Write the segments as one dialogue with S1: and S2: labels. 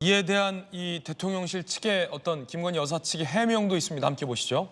S1: 이에 대한 이 대통령실 측의 어떤 김건희 여사 측의 해명도 있습니다. 함께 보시죠.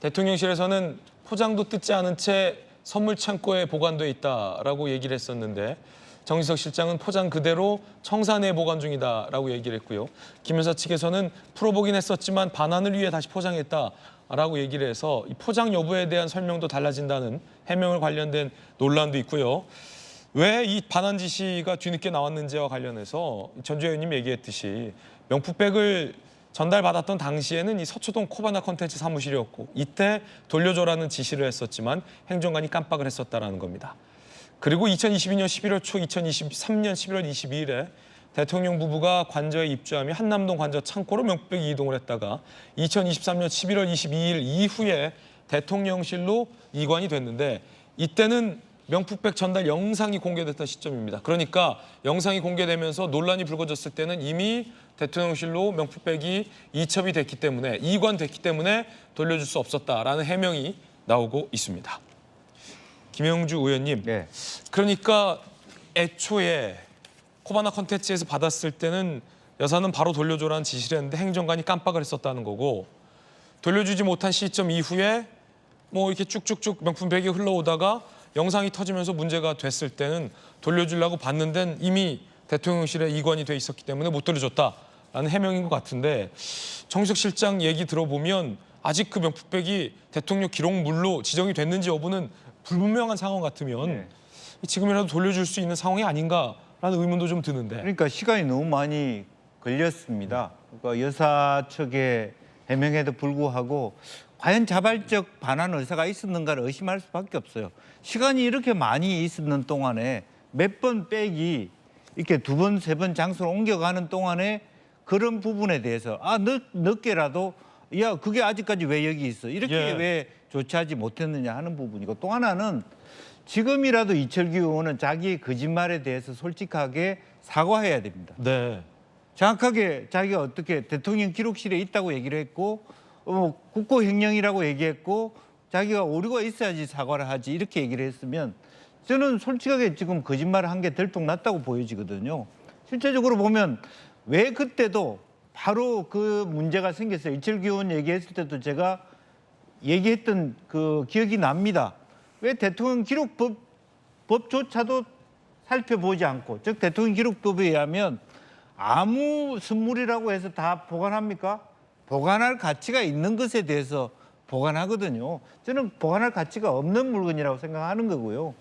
S1: 대통령실에서는 포장도 뜯지 않은 채 선물 창고에 보관돼 있다라고 얘기를 했었는데 정진석 실장은 포장 그대로 청산에 보관 중이다라고 얘기를 했고요. 김 여사 측에서는 풀어보긴 했었지만 반환을 위해 다시 포장했다라고 얘기를 해서 이 포장 여부에 대한 설명도 달라진다는 해명을 관련된 논란도 있고요. 왜 이 반환 지시가 뒤늦게 나왔는지와 관련해서 전주 의원님 얘기했듯이 명품백을 전달받았던 당시에는 이 서초동 코바나 컨텐츠 사무실이었고 이때 돌려줘라는 지시를 했었지만 행정관이 깜빡을 했었다라는 겁니다. 그리고 2022년 11월 초 2023년 11월 22일에 대통령 부부가 관저에 입주하며 한남동 관저 창고로 명품백이 이동을 했다가 2023년 11월 22일 이후에 대통령실로 이관이 됐는데 이때는 명품백 전달 영상이 공개됐던 시점입니다. 그러니까 영상이 공개되면서 논란이 불거졌을 때는 이미 대통령실로 명품백이 이첩이 됐기 때문에 이관됐기 때문에 돌려줄 수 없었다라는 해명이 나오고 있습니다. 김영주 의원님,
S2: 네.
S1: 그러니까 애초에 코바나 컨텐츠에서 받았을 때는 여사는 바로 돌려줘라는 지시를 했는데 행정관이 깜빡을 했었다는 거고 돌려주지 못한 시점 이후에 뭐 이렇게 쭉쭉쭉 명품백이 흘러오다가 영상이 터지면서 문제가 됐을 때는 돌려주려고 받는 데는 이미 대통령실에 이관이 돼 있었기 때문에 못 돌려줬다라는 해명인 것 같은데 정진석 실장 얘기 들어보면 아직 그 명품백이 대통령 기록물로 지정이 됐는지 여부는 불분명한 상황 같으면 지금이라도 돌려줄 수 있는 상황이 아닌가라는 의문도 좀 드는데.
S2: 그러니까 시간이 너무 많이 걸렸습니다. 그러니까 여사 측의 해명에도 불구하고 과연 자발적 반환 의사가 있었는가를 의심할 수밖에 없어요. 시간이 이렇게 많이 있었는 동안에 몇 번 백이 이렇게 두 번, 세 번 장소를 옮겨가는 동안에 그런 부분에 대해서 늦게라도 야 그게 아직까지 왜 여기 있어? 이렇게 왜 조치하지 못했느냐 하는 부분이고 또 하나는 지금이라도 이철규 의원은 자기의 거짓말에 대해서 솔직하게 사과해야 됩니다.
S1: 네.
S2: 정확하게 자기가 어떻게 대통령 기록실에 있다고 얘기를 했고 국고횡령이라고 얘기했고 자기가 오류가 있어야지 사과를 하지 이렇게 얘기를 했으면 저는 솔직하게 지금 거짓말을 한 게 들통났다고 보여지거든요. 실제적으로 보면 왜 그때도 바로 그 문제가 생겼어요. 이철규 의원 얘기했을 때도 제가 얘기했던 그 기억이 납니다. 왜 대통령 기록법조차도 살펴보지 않고 즉 대통령 기록법에 의하면 아무 선물이라고 해서 다 보관합니까? 보관할 가치가 있는 것에 대해서 보관하거든요. 저는 보관할 가치가 없는 물건이라고 생각하는 거고요.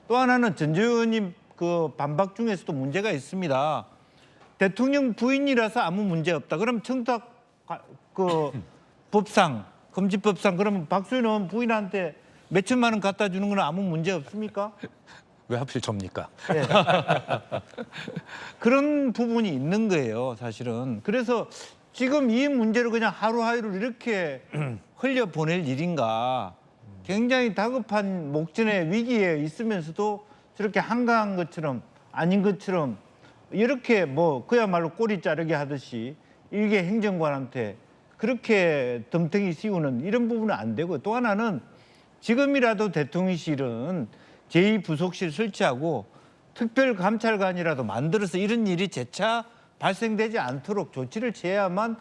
S2: 또 하나는 전주 의원님 그 반박 중에서도 문제가 있습니다. 대통령 부인이라서 아무 문제 없다. 그럼 청탁 그 법상 금지법상 그러면 박수현 의원 부인한테 몇 천만 원 갖다 주는 건 아무 문제 없습니까?
S3: 왜 하필 접니까?
S2: 네. 그런 부분이 있는 거예요, 사실은. 그래서 지금 이 문제를 그냥 하루하루를 이렇게 흘려보낼 일인가. 굉장히 다급한 목전의 위기에 있으면서도 저렇게 한가한 것처럼 아닌 것처럼 이렇게 뭐 그야말로 꼬리 자르게 하듯이 일개 행정관한테 그렇게 덤탱이 씌우는 이런 부분은 안 되고 또 하나는 지금이라도 대통령실은 제2부속실 설치하고 특별감찰관이라도 만들어서 이런 일이 재차 발생되지 않도록 조치를 취해야만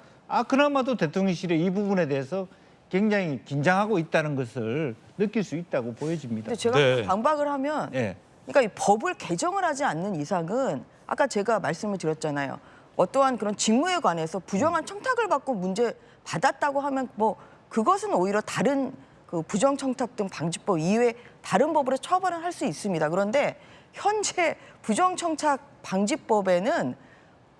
S2: 그나마도 대통령실이 이 부분에 대해서 굉장히 긴장하고 있다는 것을 느낄 수 있다고 보여집니다.
S4: 제가 반박을 하면 그러니까 이 법을 개정을 하지 않는 이상은 아까 제가 말씀을 드렸잖아요. 어떠한 그런 직무에 관해서 부정한 청탁을 받고 문제 받았다고 하면 뭐 그것은 오히려 다른 그 부정청탁 등 방지법 이외에 다른 법으로 처벌을 할 수 있습니다. 그런데 현재 부정청탁 방지법에는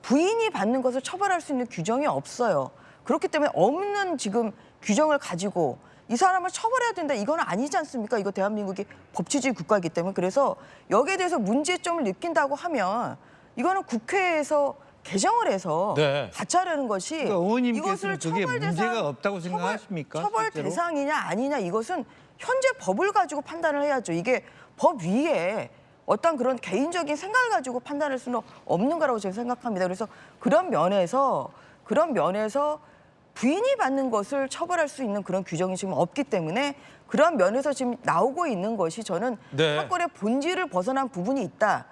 S4: 부인이 받는 것을 처벌할 수 있는 규정이 없어요. 그렇기 때문에 없는 지금 규정을 가지고 이 사람을 처벌해야 된다. 이건 아니지 않습니까? 이거 대한민국이 법치주의 국가이기 때문에. 그래서 여기에 대해서 문제점을 느낀다고 하면 이거는 국회에서 개정을 해서 같이 하려는 것이
S2: 그러니까 의원님께서는
S4: 이것을
S2: 그게 문제가 없다고 생각하십니까?
S4: 처벌
S2: 실제로?
S4: 대상이냐 아니냐 이것은 현재 법을 가지고 판단을 해야죠. 이게 법 위에 어떤 그런 개인적인 생각을 가지고 판단할 수는 없는 거라고 저는 생각합니다. 그래서 그런 면에서 부인이 받는 것을 처벌할 수 있는 그런 규정이 지금 없기 때문에 그런 면에서 지금 나오고 있는 것이 저는
S1: 네.
S4: 사건의 본질을 벗어난 부분이 있다.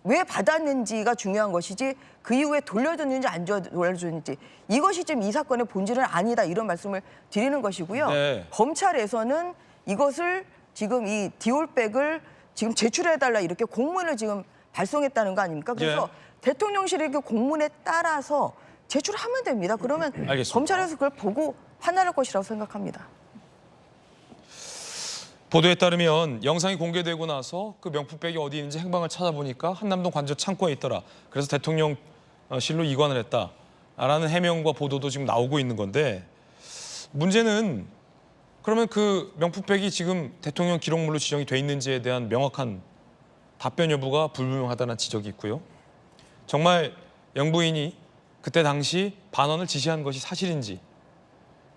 S4: 왜 받았는지가 중요한 것이지 그 이후에 돌려줬는지 안 돌려줬는지 이것이 지금 이 사건의 본질은 아니다 이런 말씀을 드리는 것이고요.
S1: 네.
S4: 검찰에서는 이것을 지금 이 디올백을 지금 제출해달라 이렇게 공문을 지금 발송했다는 거 아닙니까? 그래서 대통령실의 그 공문에 따라서 제출하면 됩니다. 그러면
S1: 알겠습니다.
S4: 검찰에서 그걸 보고 판단할 것이라고 생각합니다.
S1: 보도에 따르면 영상이 공개되고 나서 그 명품백이 어디 있는지 행방을 찾아보니까 한남동 관저 창고에 있더라. 그래서 대통령실로 이관을 했다라는 해명과 보도도 지금 나오고 있는 건데 문제는 그러면 그 명품백이 지금 대통령 기록물로 지정이 돼 있는지에 대한 명확한 답변 여부가 불분명하다는 지적이 있고요. 정말 영부인이 그때 당시 반환을 지시한 것이 사실인지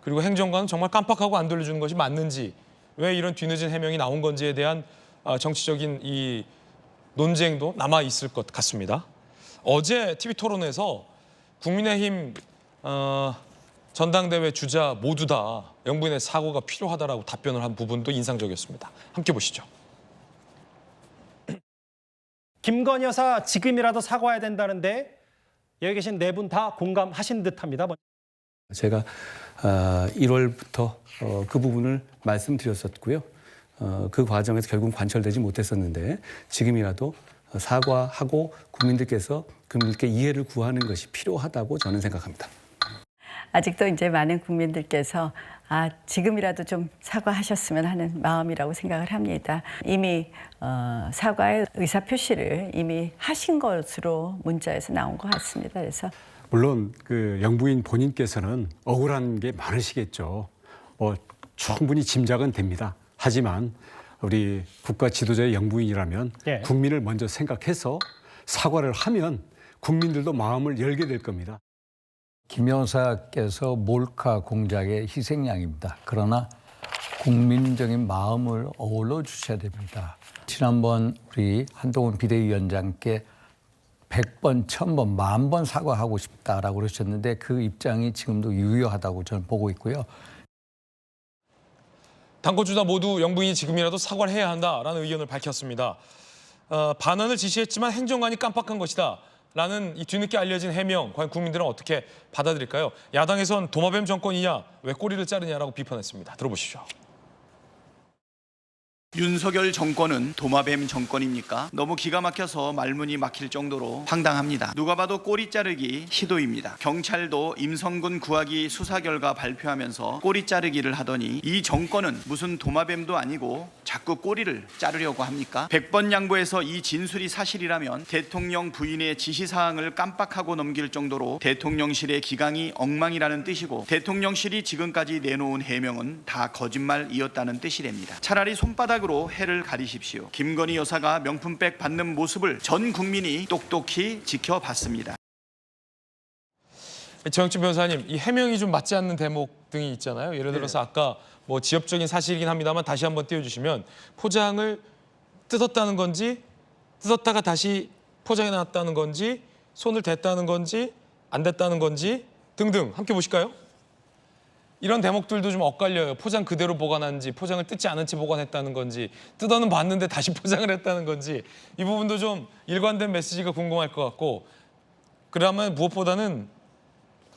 S1: 그리고 행정관은 정말 깜빡하고 안 돌려주는 것이 맞는지 왜 이런 뒤늦은 해명이 나온 건지에 대한 정치적인 이 논쟁도 남아 있을 것 같습니다. 어제 TV 토론에서 국민의힘 전당대회 주자 모두 다 영부인의 사고가 필요하다라고 답변을 한 부분도 인상적이었습니다. 함께 보시죠.
S5: 김건희 여사 지금이라도 사과해야 된다는데 여기 계신 네 분 다 공감하신 듯합니다.
S6: 제가 1월부터 그 부분을 말씀드렸었고요. 그 과정에서 결국 관철되지 못했었는데 지금이라도 사과하고 국민들께 이해를 구하는 것이 필요하다고 저는 생각합니다.
S7: 아직도 이제 많은 국민들께서 지금이라도 좀 사과하셨으면 하는 마음이라고 생각을 합니다. 이미 사과의 의사표시를 이미 하신 것으로 문자에서 나온 것 같습니다. 그래서
S8: 물론 그 영부인 본인께서는 억울한 게 많으시겠죠. 충분히 짐작은 됩니다. 하지만 우리 국가 지도자의 영부인이라면 국민을 먼저 생각해서 사과를 하면 국민들도 마음을 열게 될 겁니다.
S9: 김 여사께서 몰카 공작의 희생양입니다. 그러나 국민적인 마음을 어울러 주셔야 됩니다. 지난번 우리 한동훈 비대위원장께 100번, 1000번, 10,000번 사과하고 싶다라고 그러셨는데 그 입장이 지금도 유효하다고 저는 보고 있고요.
S1: 당권 주자 모두 영부인이 지금이라도 사과를 해야 한다라는 의견을 밝혔습니다. 반환을 지시했지만 행정관이 깜빡한 것이다. 라는 이 뒤늦게 알려진 해명, 과연 국민들은 어떻게 받아들일까요? 야당에선 도마뱀 정권이냐, 왜 꼬리를 자르냐라고 비판했습니다. 들어보시죠.
S10: 윤석열 정권은 도마뱀 정권입니까? 너무 기가 막혀서 말문이 막힐 정도로 황당합니다. 누가 봐도 꼬리 자르기 시도입니다. 경찰도 임성근 구하기 수사 결과 발표하면서 꼬리 자르기를 하더니 이 정권은 무슨 도마뱀도 아니고 자꾸 꼬리를 자르려고 합니까? 100번 양보해서 이 진술이 사실이라면 대통령 부인의 지시사항을 깜빡하고 넘길 정도로 대통령실의 기강이 엉망이라는 뜻이고 대통령실이 지금까지 내놓은 해명은 다 거짓말이었다는 뜻이 됩니다. 차라리 손바닥 으로 해를 가리십시오. 김건희 여사가 명품백 받는 모습을 전 국민이 똑똑히 지켜봤습니다.
S1: 정영진 변호사님, 이 해명이 좀 맞지 않는 대목 등이 있잖아요. 예를 들어서 아까 뭐 지엽적인 사실이긴 합니다만 다시 한번 띄워주시면 포장을 뜯었다는 건지 뜯었다가 다시 포장해 놨다는 건지 손을 댔다는 건지 안 댔다는 건지 등등 함께 보실까요? 이런 대목들도 좀 엇갈려요. 포장 그대로 보관한지 포장을 뜯지 않은 채 보관했다는 건지 뜯어는 봤는데 다시 포장을 했다는 건지 이 부분도 좀 일관된 메시지가 궁금할 것 같고 그러면 무엇보다는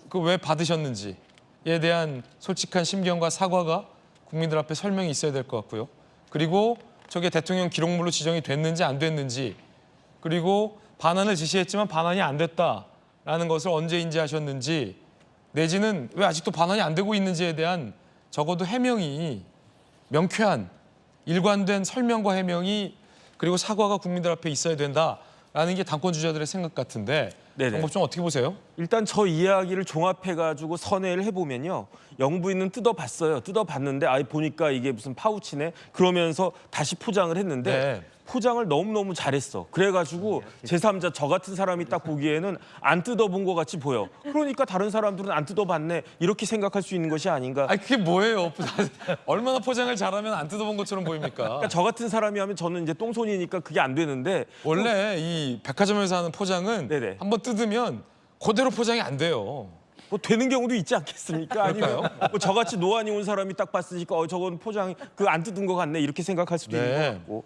S1: 그 왜 받으셨는지에 대한 솔직한 심경과 사과가 국민들 앞에 설명이 있어야 될 것 같고요. 그리고 저게 대통령 기록물로 지정이 됐는지 안 됐는지 그리고 반환을 지시했지만 반환이 안 됐다라는 것을 언제 인지하셨는지 내지는 왜 아직도 반환이 안 되고 있는지에 대한 적어도 해명이 명쾌한 일관된 설명과 해명이 그리고 사과가 국민들 앞에 있어야 된다라는 게 당권 주자들의 생각 같은데 정법좀 어떻게 보세요?
S11: 일단 저 이야기를 종합해가지고 선회를 해보면요. 영부인은 뜯어봤어요. 뜯어봤는데 보니까 이게 무슨 파우치네. 그러면서 다시 포장을 했는데 포장을 너무너무 잘했어. 그래가지고 제3자 저 같은 사람이 딱 보기에는 안 뜯어본 것 같이 보여. 그러니까 다른 사람들은 안 뜯어봤네. 이렇게 생각할 수 있는 것이 아닌가.
S1: 그게 뭐예요? 얼마나 포장을 잘하면 안 뜯어본 것처럼 보입니까?
S11: 그러니까 저 같은 사람이 하면 저는 이제 똥손이니까 그게 안 되는데
S1: 원래 이 백화점에서 하는 포장은 한번 뜯으면 그대로 포장이 안 돼요.
S11: 뭐 되는 경우도 있지 않겠습니까? 아니면 뭐 저같이 노안이 온 사람이 딱 봤으니까 저건 포장 그 안 뜯은 것 같네 이렇게 생각할 수도 있는 것 같고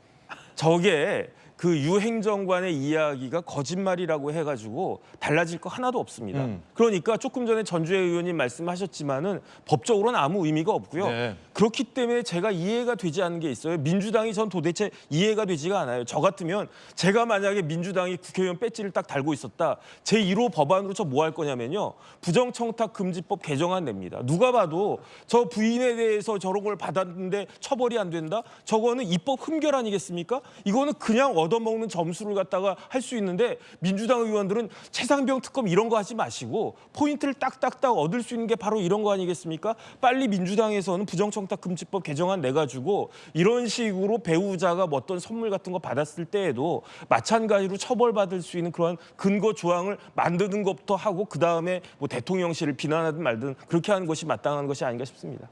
S11: 저게 그 유행정관의 이야기가 거짓말이라고 해가지고 달라질 거 하나도 없습니다. 그러니까 조금 전에 전주혜 의원님 말씀하셨지만은 법적으로는 아무 의미가 없고요.
S1: 네.
S11: 그렇기 때문에 제가 이해가 되지 않는 게 있어요. 민주당이 전 도대체 이해가 되지가 않아요. 저 같으면 제가 만약에 민주당이 국회의원 배지를 딱 달고 있었다. 제1호 법안으로 저 뭐 할 거냐면요. 부정청탁금지법 개정안 냅니다. 누가 봐도 저 부인에 대해서 저런 걸 받았는데 처벌이 안 된다? 저거는 입법 흠결 아니겠습니까? 이거는 그냥 얻어먹는 점수를 갖다가 할 수 있는데 민주당 의원들은 최상병 특검 이런 거 하지 마시고 포인트를 딱딱딱 얻을 수 있는 게 바로 이런 거 아니겠습니까? 빨리 민주당에서는 부정청탁금지법 개정안 내가지고 이런 식으로 배우자가 뭐 어떤 선물 같은 거 받았을 때에도 마찬가지로 처벌받을 수 있는 그런 근거 조항을 만드는 것부터 하고 그다음에 뭐 대통령실을 비난하든 말든 그렇게 하는 것이 마땅한 것이 아닌가 싶습니다.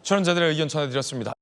S1: 출연자들의 의견 전해드렸습니다.